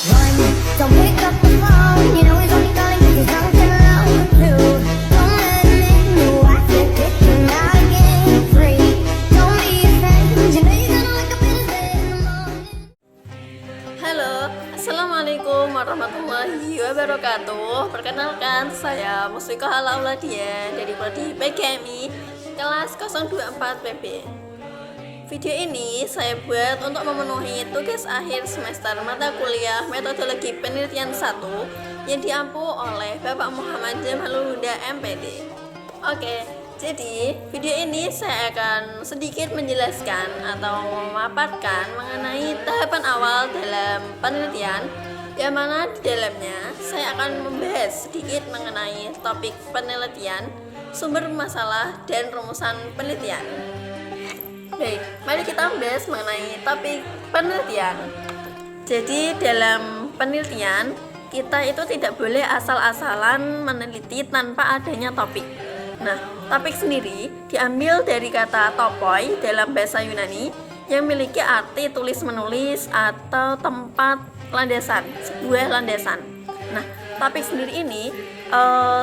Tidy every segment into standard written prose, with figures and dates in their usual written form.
One, don't pick up the phone. You know he's only calling 'cause he's drunk and alone. Two, don't let him in. You have to kick him out again. Three, don't be afraid. You know you're gonna wake up in his bed in the morning. Halo, Assalamualaikum warahmatullahi wabarakatuh. Perkenalkan, saya Musfiko Halauladiyah dari Prodi PGMI kelas 024 PB. Video ini saya buat untuk memenuhi tugas akhir semester mata kuliah Metodologi Penelitian 1 yang diampu oleh Bapak Muhammad Jamalul Huda MPD. Oke, jadi video ini saya akan sedikit menjelaskan atau memaparkan mengenai tahapan awal dalam penelitian, yang mana di dalamnya saya akan membahas sedikit mengenai topik penelitian, sumber masalah, dan rumusan penelitian. Baik, mari kita bahas mengenai topik penelitian. Jadi dalam penelitian kita itu tidak boleh asal-asalan meneliti tanpa adanya topik. Nah, topik sendiri diambil dari kata topoi dalam bahasa Yunani yang memiliki arti tulis-menulis atau tempat landasan, sebuah landasan. Nah, topik sendiri ini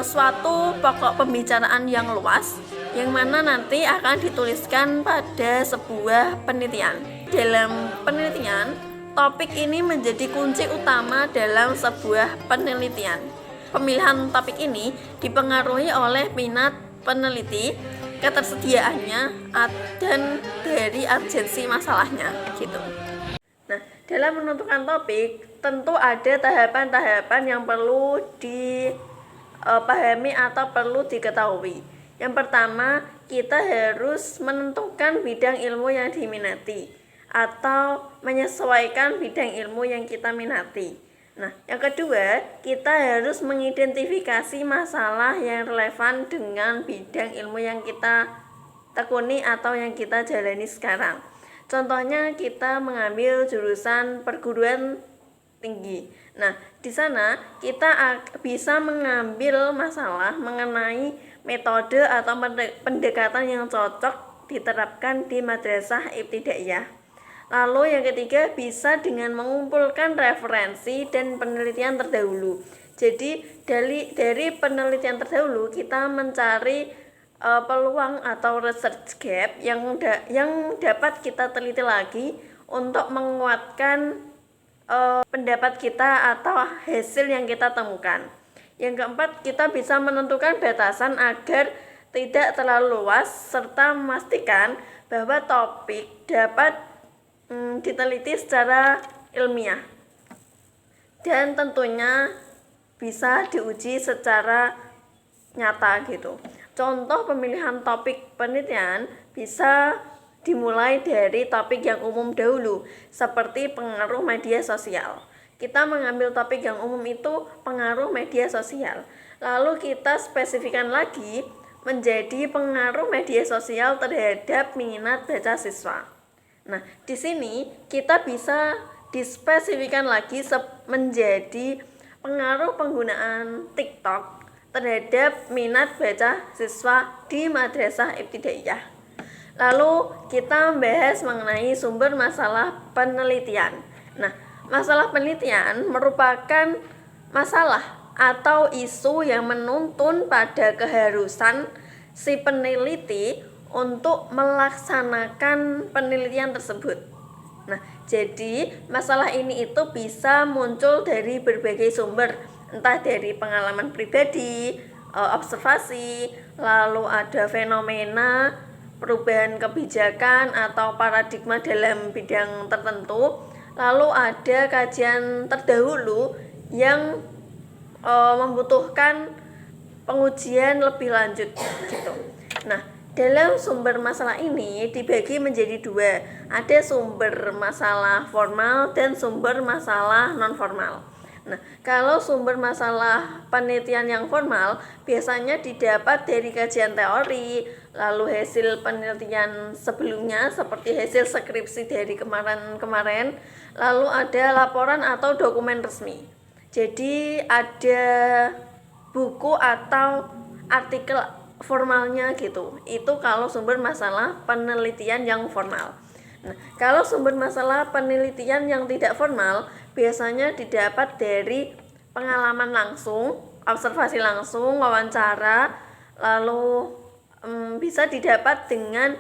suatu pokok pembicaraan yang luas yang mana nanti akan dituliskan pada sebuah penelitian. Dalam penelitian, topik ini menjadi kunci utama dalam sebuah penelitian. Pemilihan topik ini dipengaruhi oleh minat peneliti, ketersediaannya, dan dari urgensi masalahnya gitu. Nah, dalam menentukan topik tentu ada tahapan-tahapan yang perlu dipahami atau perlu diketahui. Yang pertama, kita harus menentukan bidang ilmu yang diminati atau menyesuaikan bidang ilmu yang kita minati. Nah, yang kedua, kita harus mengidentifikasi masalah yang relevan dengan bidang ilmu yang kita tekuni atau yang kita jalani sekarang. Contohnya, kita mengambil jurusan perguruan tinggi. Nah, di sana kita bisa mengambil masalah mengenai metode atau pendekatan yang cocok diterapkan di madrasah ibtidaiyah. Lalu yang ketiga, bisa dengan mengumpulkan referensi dan penelitian terdahulu. Jadi dari penelitian terdahulu kita mencari peluang atau research gap yang dapat kita teliti lagi untuk menguatkan pendapat kita atau hasil yang kita temukan. Yang keempat, kita bisa menentukan batasan agar tidak terlalu luas serta memastikan bahwa topik dapat diteliti secara ilmiah dan tentunya bisa diuji secara nyata gitu. Contoh pemilihan topik penelitian bisa dimulai dari topik yang umum dahulu, seperti pengaruh media sosial. Kita mengambil topik yang umum itu pengaruh media sosial. Lalu kita spesifikkan lagi menjadi pengaruh media sosial terhadap minat baca siswa. Nah, di sini kita bisa dispesifikkan lagi menjadi pengaruh penggunaan TikTok terhadap minat baca siswa di madrasah ibtidaiyah. Lalu kita membahas mengenai sumber masalah penelitian. Nah, masalah penelitian merupakan masalah atau isu yang menuntun pada keharusan si peneliti untuk melaksanakan penelitian tersebut. Nah, jadi masalah ini itu bisa muncul dari berbagai sumber, entah dari pengalaman pribadi, observasi, lalu ada fenomena, perubahan kebijakan atau paradigma dalam bidang tertentu. Lalu ada kajian terdahulu yang membutuhkan pengujian lebih lanjut gitu. Nah, dalam sumber masalah ini dibagi menjadi dua. Ada sumber masalah formal dan sumber masalah non formal. Nah, kalau sumber masalah penelitian yang formal biasanya didapat dari kajian teori, lalu hasil penelitian sebelumnya seperti hasil skripsi dari kemarin, lalu ada laporan atau dokumen resmi. Jadi ada buku atau artikel formalnya gitu. Itu kalau sumber masalah penelitian yang formal. Nah, kalau sumber masalah penelitian yang tidak formal biasanya didapat dari pengalaman langsung, observasi langsung, wawancara, lalu bisa didapat dengan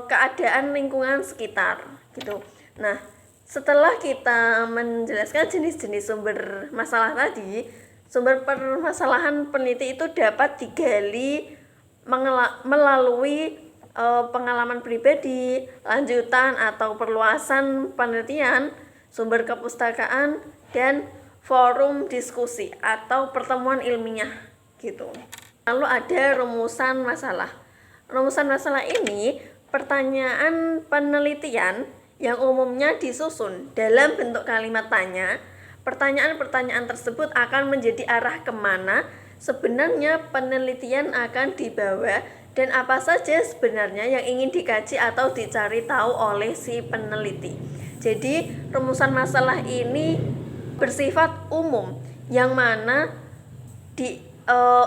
keadaan lingkungan sekitar gitu. Nah, setelah kita menjelaskan jenis-jenis sumber masalah tadi, sumber permasalahan peneliti itu dapat digali melalui pengalaman pribadi, lanjutan atau perluasan penelitian, sumber kepustakaan, dan forum diskusi atau pertemuan ilmiah gitu. Lalu ada rumusan masalah. Rumusan masalah ini pertanyaan penelitian yang umumnya disusun dalam bentuk kalimat tanya. Pertanyaan-pertanyaan tersebut akan menjadi arah kemana sebenarnya penelitian akan dibawa dan apa saja sebenarnya yang ingin dikaji atau dicari tahu oleh si peneliti. Jadi rumusan masalah ini bersifat umum, yang mana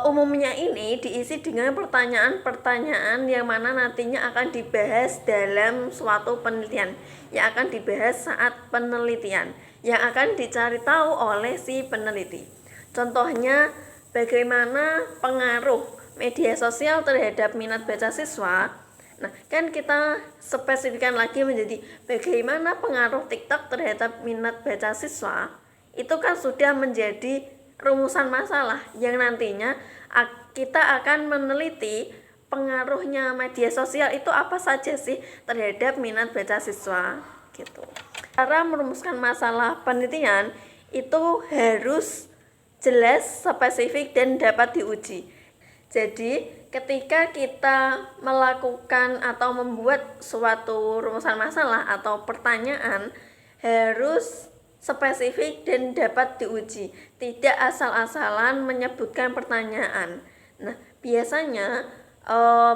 umumnya ini diisi dengan pertanyaan-pertanyaan yang mana nantinya akan dibahas dalam suatu penelitian, yang akan dibahas saat penelitian, yang akan dicari tahu oleh si peneliti. Contohnya, bagaimana pengaruh media sosial terhadap minat baca siswa. Nah, kan kita spesifikkan lagi menjadi bagaimana pengaruh TikTok terhadap minat baca siswa. Itu kan sudah menjadi rumusan masalah yang nantinya kita akan meneliti pengaruhnya media sosial itu apa saja sih terhadap minat baca siswa gitu. Cara merumuskan masalah penelitian itu harus jelas, spesifik, dan dapat diuji. Jadi ketika kita melakukan atau membuat suatu rumusan masalah atau pertanyaan harus spesifik dan dapat diuji, tidak asal-asalan menyebutkan pertanyaan. Nah, biasanya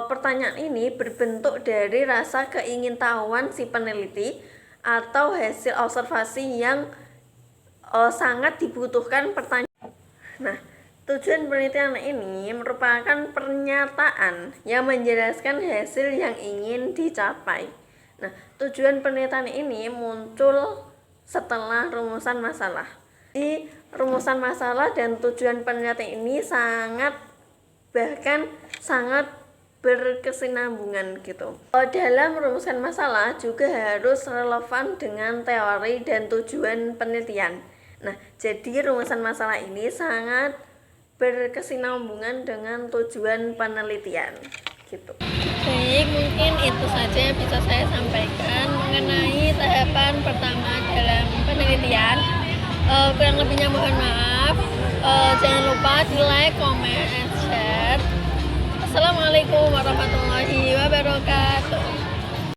pertanyaan ini berbentuk dari rasa keingintahuan si peneliti atau hasil observasi yang sangat dibutuhkan pertanyaan. Nah, tujuan penelitian ini merupakan pernyataan yang menjelaskan hasil yang ingin dicapai. Nah, tujuan penelitian ini muncul setelah rumusan masalah. Di rumusan masalah dan tujuan penelitian ini sangat berkesinambungan gitu. Dalam merumuskan masalah juga harus relevan dengan teori dan tujuan penelitian. Nah, jadi rumusan masalah ini sangat berkesinambungan dengan tujuan penelitian gitu. Baik, mungkin itu saja yang bisa saya sampaikan mengenai tahapan pertama dalam penelitian. Kurang lebihnya mohon maaf. Jangan lupa di like, comment, and share. Assalamualaikum warahmatullahi wabarakatuh.